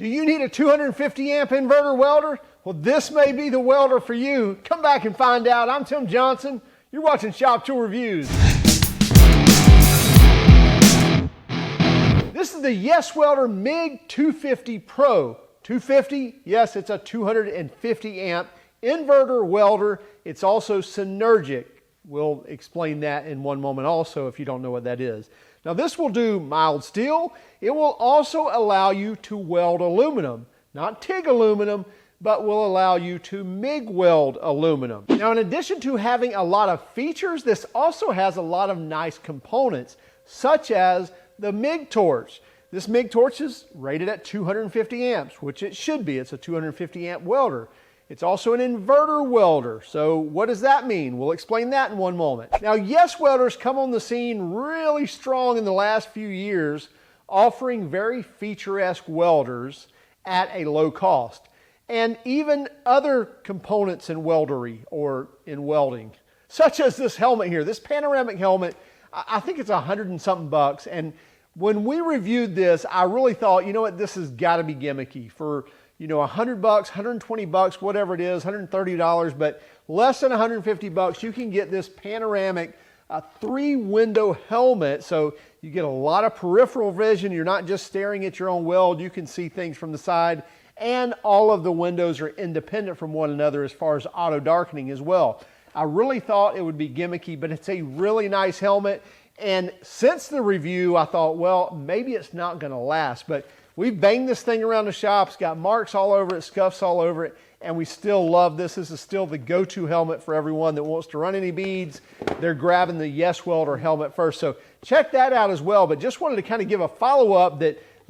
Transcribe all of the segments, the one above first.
Do you need a 250 amp inverter welder? Well, this may be the welder for you. Come back and find out. I'm Tim Johnson. You're watching Shop Tool Reviews. This is the YesWelder MIG-250 PRO. 250, yes, it's a 250 amp inverter welder. It's also Synergic. We'll explain that in one moment also if you don't know what that is. Now this will do mild steel. It will also allow you to weld aluminum. Not TIG aluminum, but will allow you to MIG weld aluminum. Now in addition to having a lot of features, this also has a lot of nice components, such as the MIG torch. This MIG torch is rated at 250 amps, which it should be. It's a 250 amp welder. It's also an inverter welder. So what does that mean? We'll explain that in one moment. Now, YesWelders come on the scene really strong in the last few years, offering very feature-esque welders at a low cost. And even other components in weldery or in welding, such as this helmet here, this panoramic helmet. I think it's $100 and something bucks. And when we reviewed this, I really thought, you know what, this has got to be gimmicky for, you know, $100 bucks, 120 bucks, whatever it is, $130, but less than 150 bucks, you can get this panoramic 3-window helmet. So you get a lot of peripheral vision. You're not just staring at your own weld. You can see things from the side, and all of the windows are independent from one another as far as auto darkening as well. I really thought it would be gimmicky, but it's a really nice helmet. And since the review, I thought, well, maybe it's not going to last, but we've banged this thing around the shop. It's got marks all over it, scuffs all over it, and we still love this. This is still the go-to helmet for everyone that wants to run any beads. They're grabbing the YesWelder helmet first. So check that out as well, but just wanted to kind of give a follow-up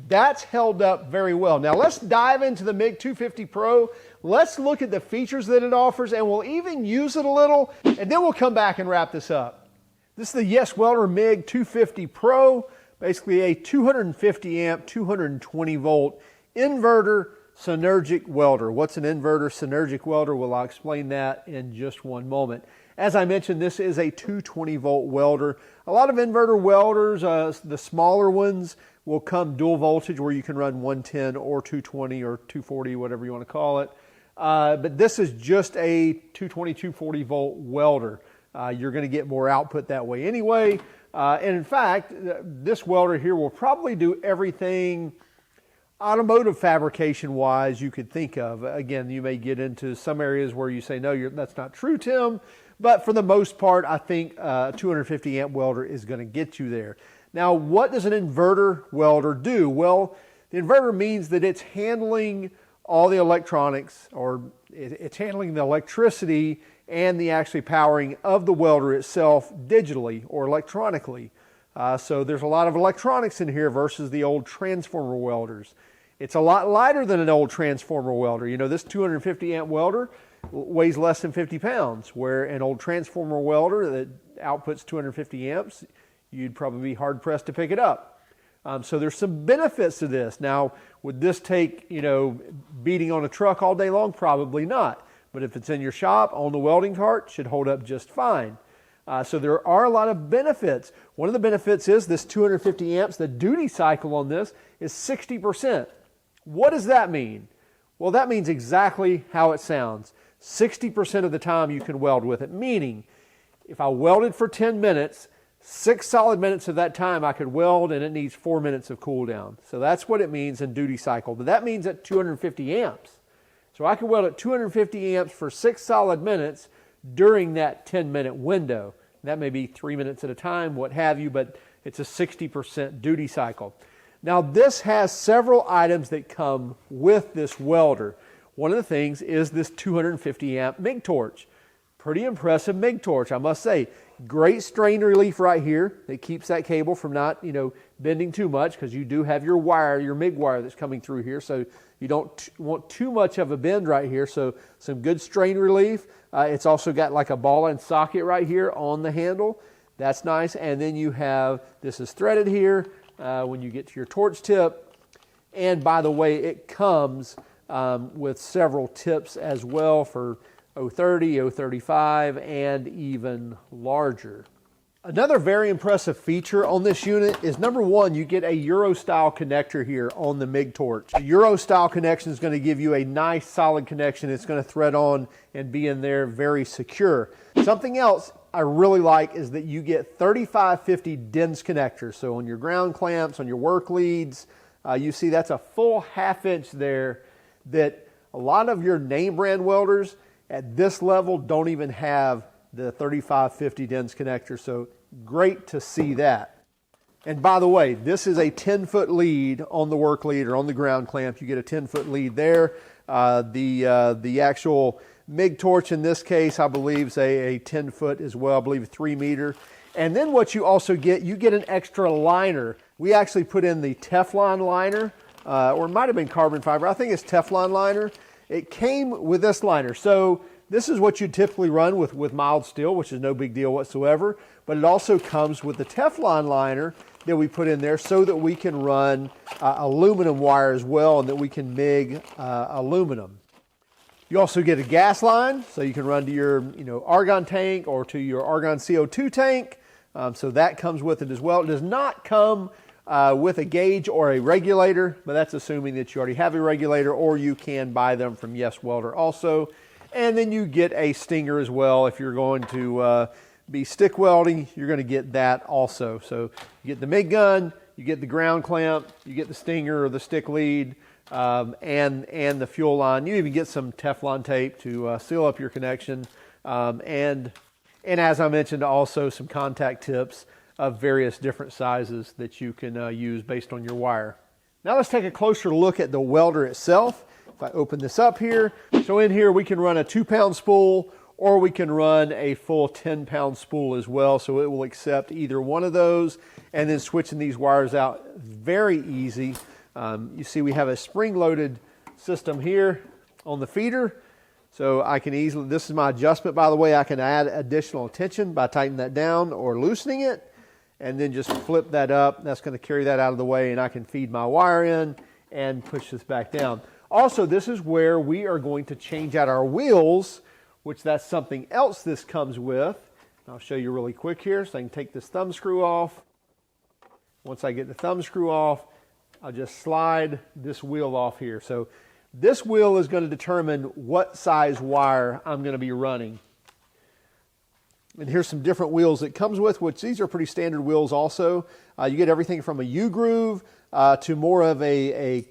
that's held up very well. Now let's dive into the MIG-250 PRO. Let's look at the features that it offers, and we'll even use it a little, and then we'll come back and wrap this up. This is the YesWelder MIG-250 PRO. Basically a 250 amp, 220 volt inverter Synergic welder. What's an inverter Synergic welder? Well, I'll explain that in just one moment. As I mentioned, this is a 220 volt welder. A lot of inverter welders, the smaller ones, will come dual voltage where you can run 110 or 220 or 240, whatever you want to call it. But this is just a 220, 240 volt welder. You're going to get more output that way anyway. And in fact, this welder here will probably do everything automotive fabrication wise you could think of. Again, you may get into some areas where you say, no, that's not true, Tim. But for the most part, I think a 250 amp welder is going to get you there. Now, what does an inverter welder do? Well, the inverter means that it's handling all the electronics, or it's handling the electricity and the actually powering of the welder itself digitally or electronically. So there's a lot of electronics in here versus the old transformer welders. It's a lot lighter than an old transformer welder. You know, this 250 amp welder weighs less than 50 pounds, where an old transformer welder that outputs 250 amps, you'd probably be hard pressed to pick it up. So there's some benefits to this. Now, would this take, you know, beating on a truck all day long? Probably not. But if it's in your shop on the welding cart, it should hold up just fine. So there are a lot of benefits. One of the benefits is this 250 amps, the duty cycle on this is 60%. What does that mean? Well, that means exactly how it sounds. 60% of the time you can weld with it, meaning if I welded for 10 minutes, 6 solid minutes of that time I could weld, and it needs 4 minutes of cool down. So that's what it means in duty cycle. But that means at 250 amps. So I can weld at 250 amps for 6 solid minutes during that 10-minute window. That may be 3 minutes at a time, what have you, but it's a 60% duty cycle. Now this has several items that come with this welder. One of the things is this 250 amp MIG torch. Pretty impressive MIG torch, I must say. Great strain relief right here. It keeps that cable from not, you know, bending too much, because you do have your wire, your MIG wire that's coming through here, so you don't want too much of a bend right here. So some good strain relief. It's also got like a ball and socket right here on the handle. That's nice. And then you have, this is threaded here when you get to your torch tip. And by the way, it comes with several tips as well for 030, 035, and even larger. Another very impressive feature on this unit is number one, you get a Euro style connector here on the MIG torch. The Euro style connection is going to give you a nice solid connection. It's going to thread on and be in there very secure. Something else I really like is that you get 3550 DINS connectors. So on your ground clamps, on your work leads, you see that's a full 1/2 inch there that a lot of your name brand welders at this level don't even have the 3550 DINS connector, so great to see that. And by the way, this is a 10-foot lead on the work lead or on the ground clamp. You get a 10-foot lead there. The actual MIG torch in this case, I believe, is a 10-foot as well. I believe 3 meter. And then what you also get, you get an extra liner. We actually put in the Teflon liner, or it might have been carbon fiber. I think it's Teflon liner. It came with this liner. So this is what you typically run with mild steel, which is no big deal whatsoever, but it also comes with the Teflon liner that we put in there so that we can run aluminum wire as well, and that we can MIG aluminum. You also get a gas line, so you can run to your argon tank or to your argon CO2 tank, so that comes with it as well. It does not come with a gauge or a regulator, but that's assuming that you already have a regulator, or you can buy them from YesWelder also. And then you get a stinger as well. If you're going to be stick welding, you're going to get that also. So you get the MIG gun, you get the ground clamp, you get the stinger or the stick lead, and the fuel line. You even get some Teflon tape to seal up your connection. And as I mentioned, also some contact tips of various different sizes that you can use based on your wire. Now let's take a closer look at the welder itself. If I open this up here, so in here we can run a 2-pound spool, or we can run a full 10-pound spool as well. So it will accept either one of those, and then switching these wires out, very easy. You see we have a spring-loaded system here on the feeder. So I can easily, this is my adjustment by the way, I can add additional tension by tightening that down or loosening it, and then just flip that up. That's going to carry that out of the way, and I can feed my wire in and push this back down. Also, this is where we are going to change out our wheels, which that's something else this comes with. I'll show you really quick here. So I can take this thumb screw off. Once I get the thumb screw off, I'll just slide this wheel off here. So this wheel is going to determine what size wire I'm going to be running. And here's some different wheels it comes with, which these are pretty standard wheels also. You get everything from a U-groove to more of a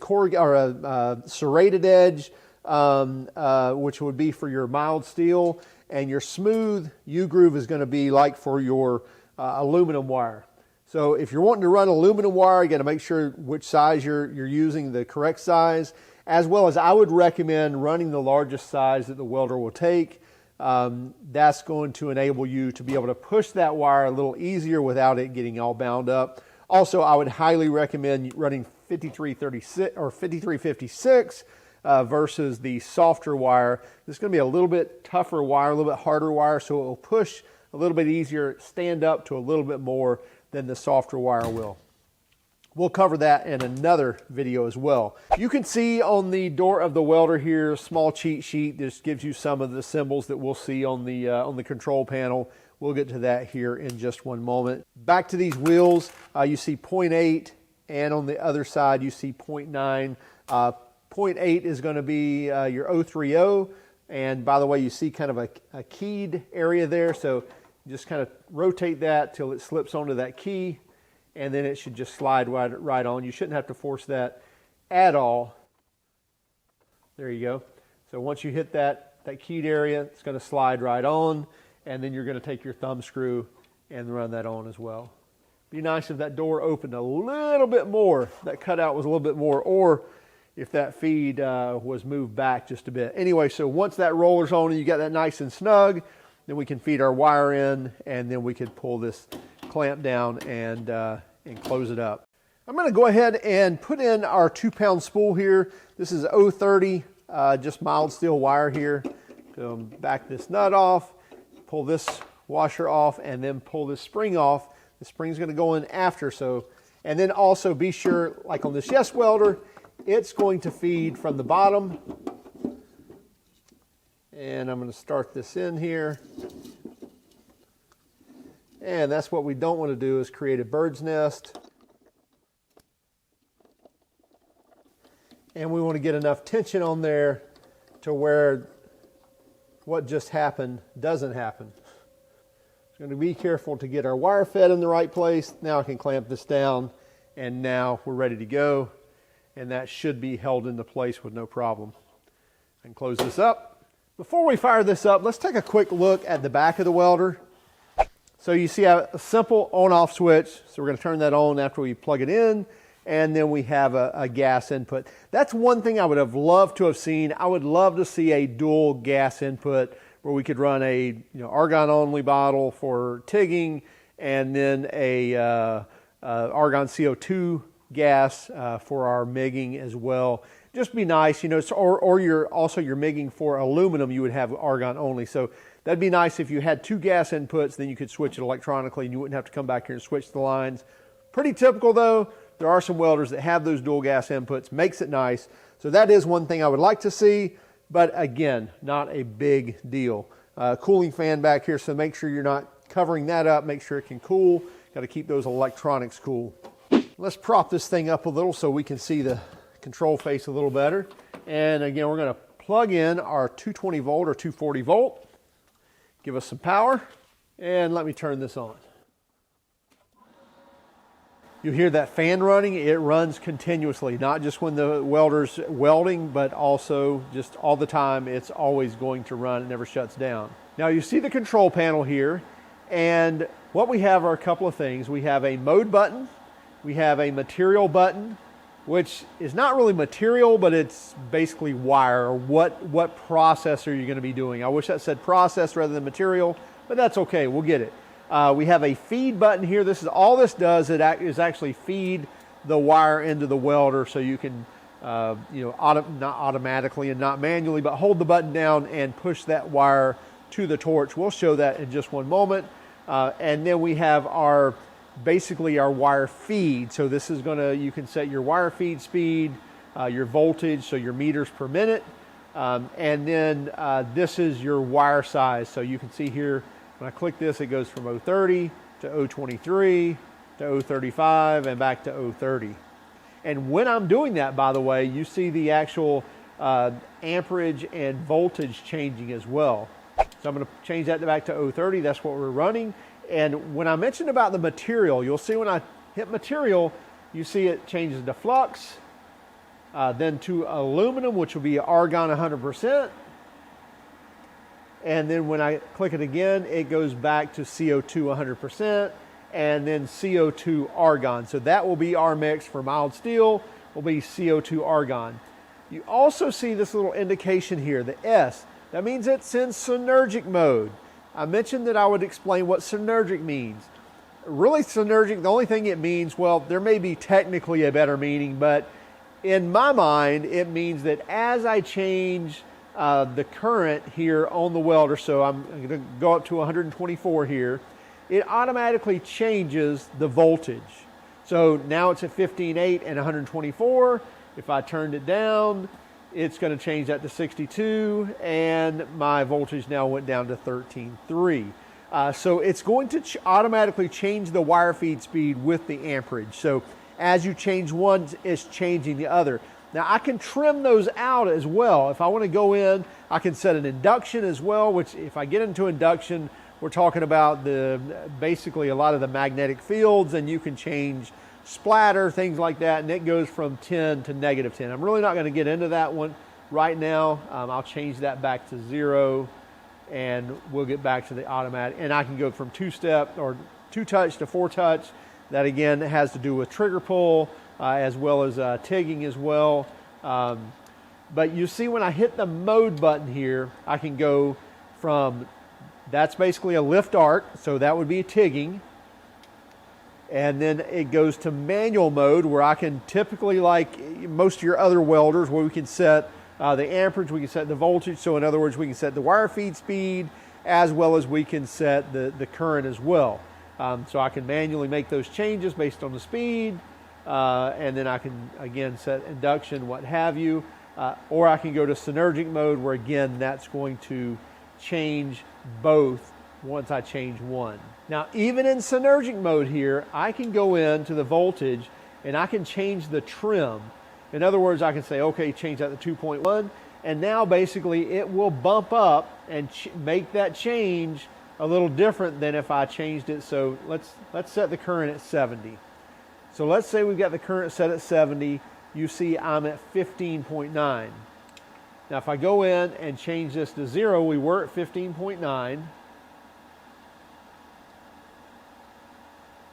serrated edge, which would be for your mild steel, and your smooth U-groove is going to be like for your aluminum wire. So if you're wanting to run aluminum wire, you got to make sure which size you're using, the correct size, as well as I would recommend running the largest size that the welder will take. That's going to enable you to be able to push that wire a little easier without it getting all bound up. Also, I would highly recommend running 5336 or 5356 versus the softer wire. This is going to be a little bit tougher wire, a little bit harder wire, so it will push a little bit easier, stand up to a little bit more than the softer wire will. We'll cover that in another video as well. You can see on the door of the welder here, a small cheat sheet. This gives you some of the symbols that we'll see on the control panel. We'll get to that here in just one moment. Back to these wheels, you see 0.8, and on the other side you see 0.9. 0.8 is going to be your 030, and by the way, you see kind of a keyed area there, so just kind of rotate that till it slips onto that key, and then it should just slide right on. You shouldn't have to force that at all. There you go. So once you hit that keyed area, it's going to slide right on, and then you're going to take your thumb screw and run that on as well. Be nice if that door opened a little bit more, that cutout was a little bit more, or if that feed was moved back just a bit. Anyway, so once that roller's on and you got that nice and snug, then we can feed our wire in, and then we could pull this clamp down and close it up. I'm going to go ahead and put in our 2-pound spool here. This is 030, just mild steel wire here. So back this nut off, pull this washer off, and then pull this spring off. The spring's going to go in after. So, and then also be sure, like on this YesWelder, it's going to feed from the bottom. And I'm going to start this in here. And that's what we don't want to do, is create a bird's nest. And we want to get enough tension on there to where what just happened doesn't happen. So we're going to be careful to get our wire fed in the right place. Now I can clamp this down, and now we're ready to go. And that should be held into place with no problem. I can close this up. Before we fire this up, let's take a quick look at the back of the welder. So you see a simple on-off switch. So we're going to turn that on after we plug it in. And then we have a gas input. That's one thing I would have loved to have seen. I would love to see a dual gas input where we could run a argon-only bottle for TIGging, and then a argon CO2 gas for our MIGging as well. Just be nice, or you're MIGging for aluminum, you would have argon only. So that'd be nice if you had two gas inputs, then you could switch it electronically and you wouldn't have to come back here and switch the lines. Pretty typical though. There are some welders that have those dual gas inputs, makes it nice. So that is one thing I would like to see, but again, not a big deal. Cooling fan back here, so make sure you're not covering that up, make sure it can cool. Got to keep those electronics cool. Let's prop this thing up a little so we can see the control face a little better. And again, we're going to plug in our 220 volt or 240 volt. Give us some power, and let me turn this on. You hear that fan running. It runs continuously, not just when the welder's welding, but also just all the time. It's always going to run. It never shuts down. Now you see the control panel here, and what we have are a couple of things. We have a mode button. We have a material button, which is not really material, but it's basically wire, or what processor you're going to be doing. I wish that said process rather than material, but that's okay. We'll get it. We have a feed button here. This is all this does. It is actually feed the wire into the welder, so you can, not automatically and not manually, but hold the button down and push that wire to the torch. We'll show that in just one moment. And then we have basically our wire feed. So this is you can set your wire feed speed, your voltage, so your meters per minute. And then this is your wire size. So you can see here, when I click this, it goes from 030 to 023 to 035 and back to 030. And when I'm doing that, by the way, you see the actual amperage and voltage changing as well. So I'm going to change that back to 030. That's what we're running. And when I mentioned about the material, you'll see when I hit material, you see it changes to flux, then to aluminum, which will be argon 100%. And then when I click it again, it goes back to CO2 100%, and then CO2 argon. So that will be our mix for mild steel, will be CO2 argon. You also see this little indication here, the S. That means it's in Synergic mode. I mentioned that I would explain what Synergic means. Really, Synergic, the only thing it means, well, there may be technically a better meaning, but in my mind, it means that as I change the current here on the welder, so I'm going to go up to 124 here, it automatically changes the voltage. So now it's at 15.8 and 124. If I turned it down, it's going to change that to 62, and my voltage now went down to 13.3. So it's going to automatically change the wire feed speed with the amperage. So as you change one, it's changing the other. Now I can trim those out as well. If I want to go in, I can set an induction as well, which if I get into induction, we're talking about basically a lot of the magnetic fields, and you can change splatter, things like that, and it goes from 10 to -10. I'm really not going to get into that one right now. I'll change that back to 0, and we'll get back to the automatic. And I can go from 2-step or 2-touch to 4-touch. That again has to do with trigger pull, as well as TIGging as well. But you see when I hit the mode button here, I can go from, that's basically a lift arc, so that would be TIGging. And then it goes to manual mode, where I can typically, like most of your other welders, where we can set the amperage, we can set the voltage. So in other words, we can set the wire feed speed, as well as we can set the current as well. So I can manually make those changes based on the speed. And then I can, again, set induction, what have you. Or I can go to Synergic mode, where again, that's going to change both once I change one. Now, even in Synergic mode here, I can go into the voltage and I can change the trim. In other words, I can say, okay, change that to 2.1, and now basically it will bump up and make that change a little different than if I changed it. So let's set the current at 70. So let's say we've got the current set at 70. You see I'm at 15.9. Now if I go in and change this to 0, we were at 15.9.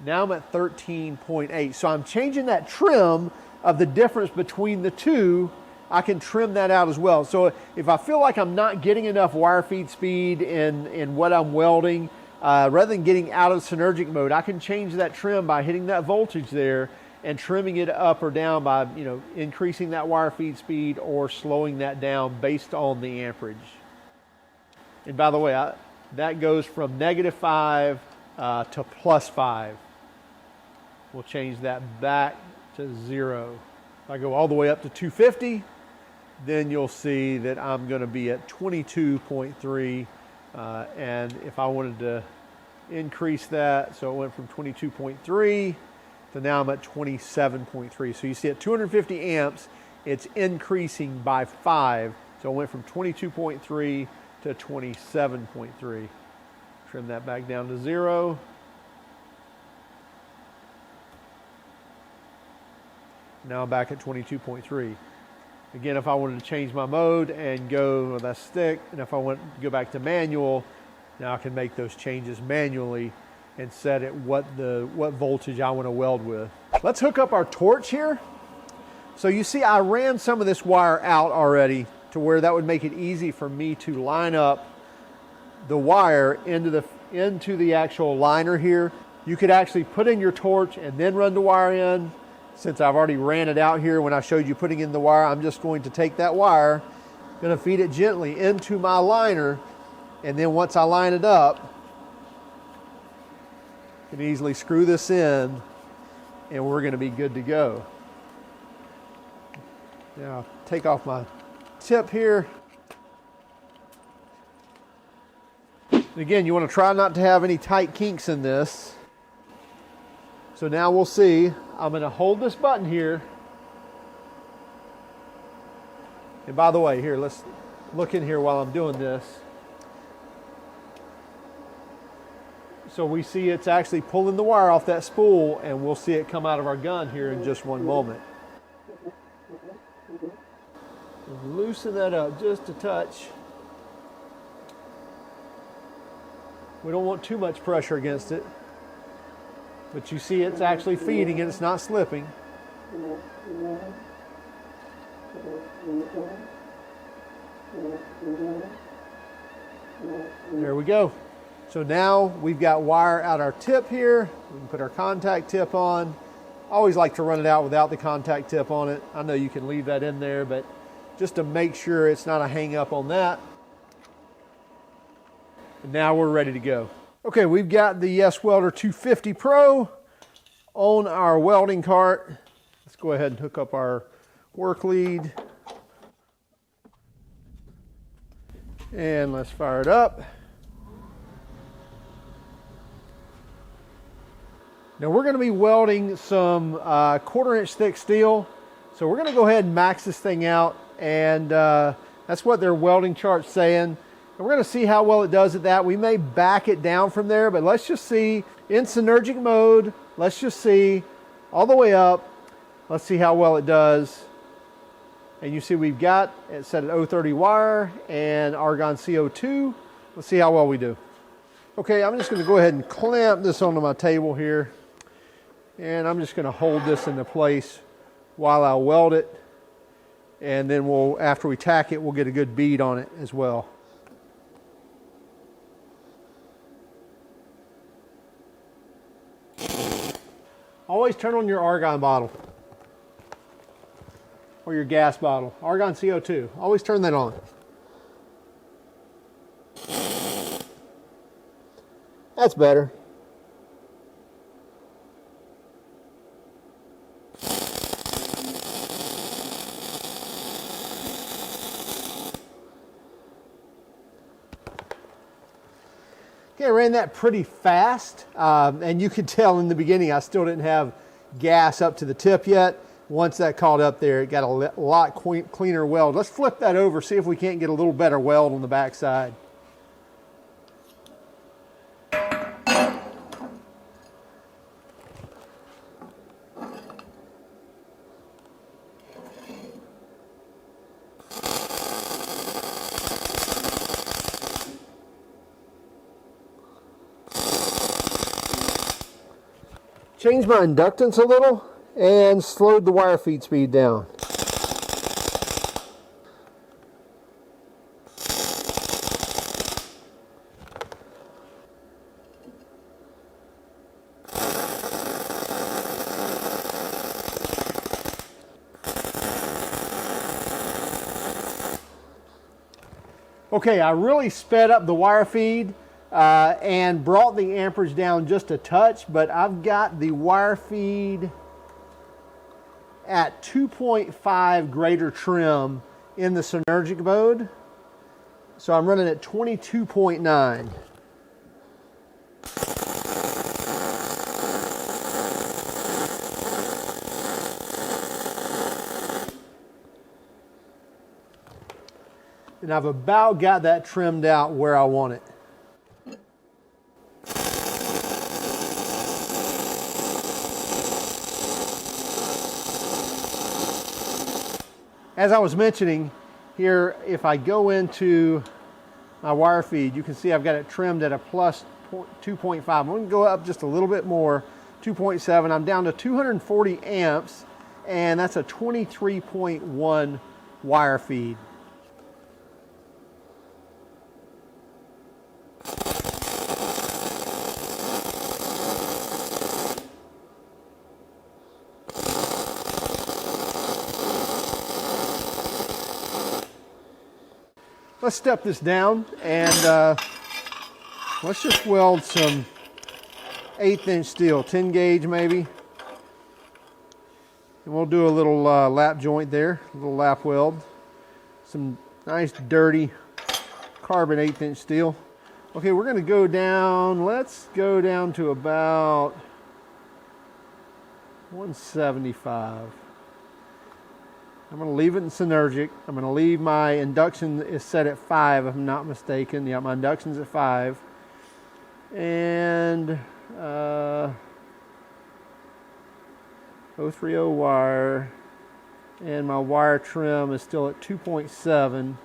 Now I'm at 13.8. So I'm changing that trim of the difference between the two. I can trim that out as well. So if I feel like I'm not getting enough wire feed speed in what I'm welding, rather than getting out of Synergic mode, I can change that trim by hitting that voltage there and trimming it up or down by, you know, increasing that wire feed speed or slowing that down based on the amperage. And by the way, that goes from -5 to +5. We'll change that back to 0. If I go all the way up to 250, then you'll see that I'm going to be at 22.3. And if I wanted to increase that, so it went from 22.3 to now I'm at 27.3. So you see at 250 amps, it's increasing by 5. So it went from 22.3 to 27.3. Trim that back down to 0. Now I'm back at 22.3. Again, if I wanted to change my mode and go, well, that's stick, and if I want to go back to manual, now I can make those changes manually and set it what voltage I want to weld with. Let's hook up our torch here. So you see I ran some of this wire out already to where that would make it easy for me to line up the wire into the actual liner here. You could actually put in your torch and then run the wire in. Since I've already ran it out here when I showed you putting in the wire, I'm just going to take that wire, going to feed it gently into my liner, and then once I line it up, I can easily screw this in and we're going to be good to go. Now take off my tip here. And again, you want to try not to have any tight kinks in this. So now we'll see, I'm going to hold this button here. And by the way, here, let's look in here while I'm doing this. So we see it's actually pulling the wire off that spool, and we'll see it come out of our gun here in just one moment. Loosen that up just a touch. We don't want too much pressure against it. But you see it's actually feeding and it's not slipping. There we go. So now we've got wire out our tip here. We can put our contact tip on. I always like to run it out without the contact tip on it. I know you can leave that in there, but just to make sure it's not a hang up on that. And now we're ready to go. Okay, we've got the YesWelder 250 Pro on our welding cart. Let's go ahead and hook up our work lead. And let's fire it up. Now we're going to be welding some 1/4 inch thick steel. So we're going to go ahead and max this thing out, and that's what their welding chart's saying. And we're going to see how well it does at that. We may back it down from there, but let's just see in Synergic mode. Let's just see all the way up. Let's see how well it does. And you see we've got it set at 030 wire and argon CO2. Let's see how well we do. Okay, I'm just going to go ahead and clamp this onto my table here. And I'm just going to hold this into place while I weld it. And then after we tack it, we'll get a good bead on it as well. Always turn on your argon bottle or your gas bottle. Argon CO2, always turn that on. That's better. Okay, I ran that pretty fast, and you could tell in the beginning I still didn't have gas up to the tip yet. Once that caught up there, it got a lot cleaner weld. Let's flip that over, see if we can't get a little better weld on the back side. Changed my inductance a little and slowed the wire feed speed down. Okay, I really sped up the wire feed and brought the amperage down just a touch, but I've got the wire feed at 2.5 greater trim in the Synergic mode. So I'm running at 22.9. And I've about got that trimmed out where I want it. As I was mentioning here, if I go into my wire feed, you can see I've got it trimmed at a plus 2.5. I'm going to go up just a little bit more, 2.7. I'm down to 240 amps, and that's a 23.1 wire feed. Let's step this down and let's just weld some 1/8" steel, 10 gauge maybe. And we'll do a little lap joint there, a little lap weld. Some nice dirty carbon 1/8" steel. Okay, we're gonna go down, let's go down to about 175. I'm going to leave it in Synergic. I'm going to leave my induction is set at 5 if I'm not mistaken. Yeah, my induction's at 5. And 030 wire. And my wire trim is still at 2.7.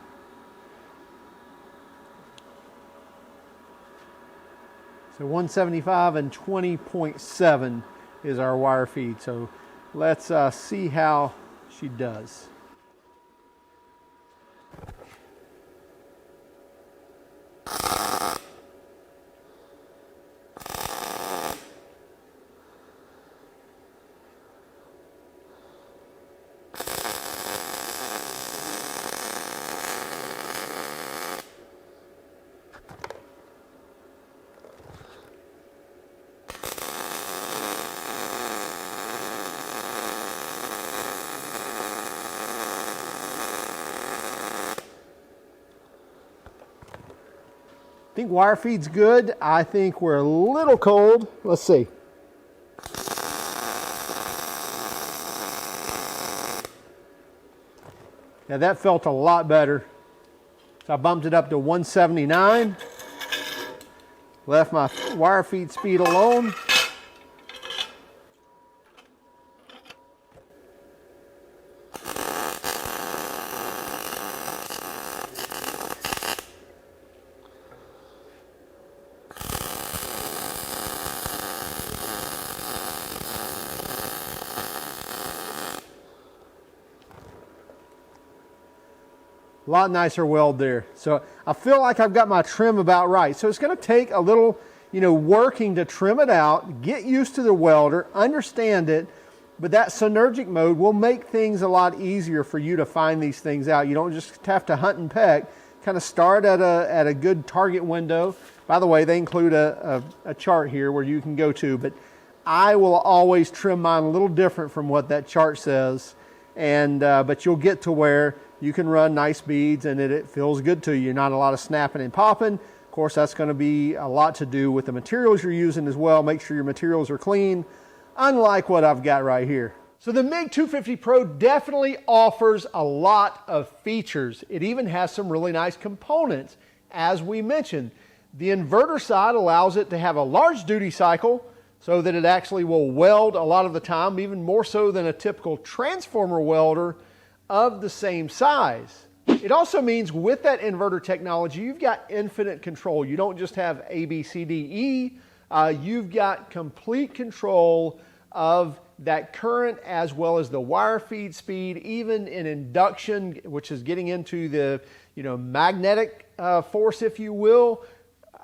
So 175 and 20.7 is our wire feed. So let's see how she does. I think wire feed's good. I think we're a little cold. Let's see. Yeah, that felt a lot better. So I bumped it up to 179. Left my wire feed speed alone. A lot nicer weld there. So I feel like I've got my trim about right. So it's going to take a little, working to trim it out, get used to the welder, understand it, but that Synergic mode will make things a lot easier for you to find these things out. You don't just have to hunt and peck. Kind of start at a good target window. By the way, they include a chart here where you can go to, but I will always trim mine a little different from what that chart says. And but you'll get to where you can run nice beads and it feels good to you. Not a lot of snapping and popping, course, that's going to be a lot to do with the materials you're using as well. Make sure your materials are clean, unlike what I've got right here. So the MIG-250 Pro definitely offers a lot of features. It even has some really nice components. As we mentioned, the inverter side allows it to have a large duty cycle so that it actually will weld a lot of the time, even more so than a typical transformer welder of the same size. It also means with that inverter technology, you've got infinite control. You don't just have A, B, C, D, E. You've got complete control of that current as well as the wire feed speed, even in induction, which is getting into the magnetic force, if you will.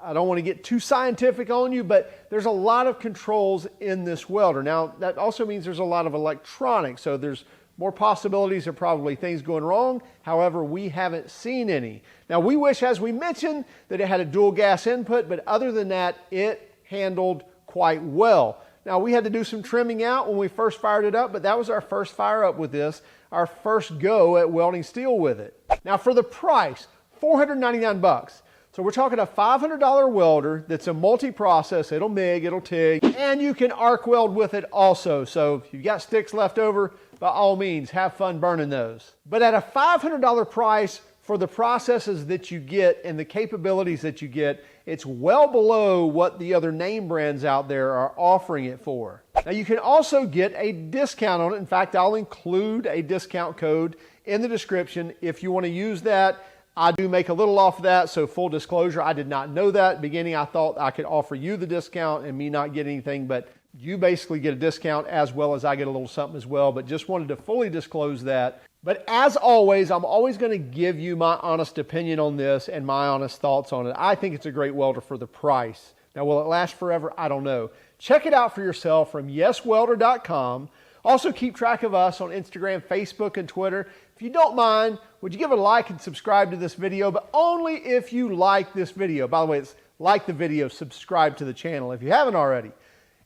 I don't want to get too scientific on you, but there's a lot of controls in this welder. Now, that also means there's a lot of electronics, so there's more possibilities of probably things going wrong. However, we haven't seen any. Now, we wish, as we mentioned, that it had a dual gas input, but other than that, it handled quite well. Now, we had to do some trimming out when we first fired it up, but that was our first fire up with this, our first go at welding steel with it. Now, for the price, $499. So we're talking a $500 welder that's a multi-process. It'll MIG, it'll TIG, and you can arc weld with it also. So if you've got sticks left over, by all means, have fun burning those. But at a $500 price for the processes that you get and the capabilities that you get, it's well below what the other name brands out there are offering it for. Now you can also get a discount on it. In fact, I'll include a discount code in the description if you want to use that. I do make a little off of that, so full disclosure, I did not know that. At the beginning, I thought I could offer you the discount and me not get anything, but you basically get a discount as well as I get a little something as well, but just wanted to fully disclose that. But as always, I'm always going to give you my honest opinion on this and my honest thoughts on it. I think it's a great welder for the price. Now, will it last forever? I don't know. Check it out for yourself from YesWelder.com. Also, keep track of us on Instagram, Facebook, and Twitter. If you don't mind, would you give it a like and subscribe to this video, but only if you like this video. By the way, it's like the video, subscribe to the channel if you haven't already.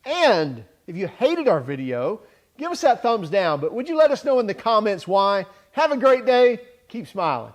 And if you hated our video, give us that thumbs down, but would you let us know in the comments why? Have a great day. Keep smiling.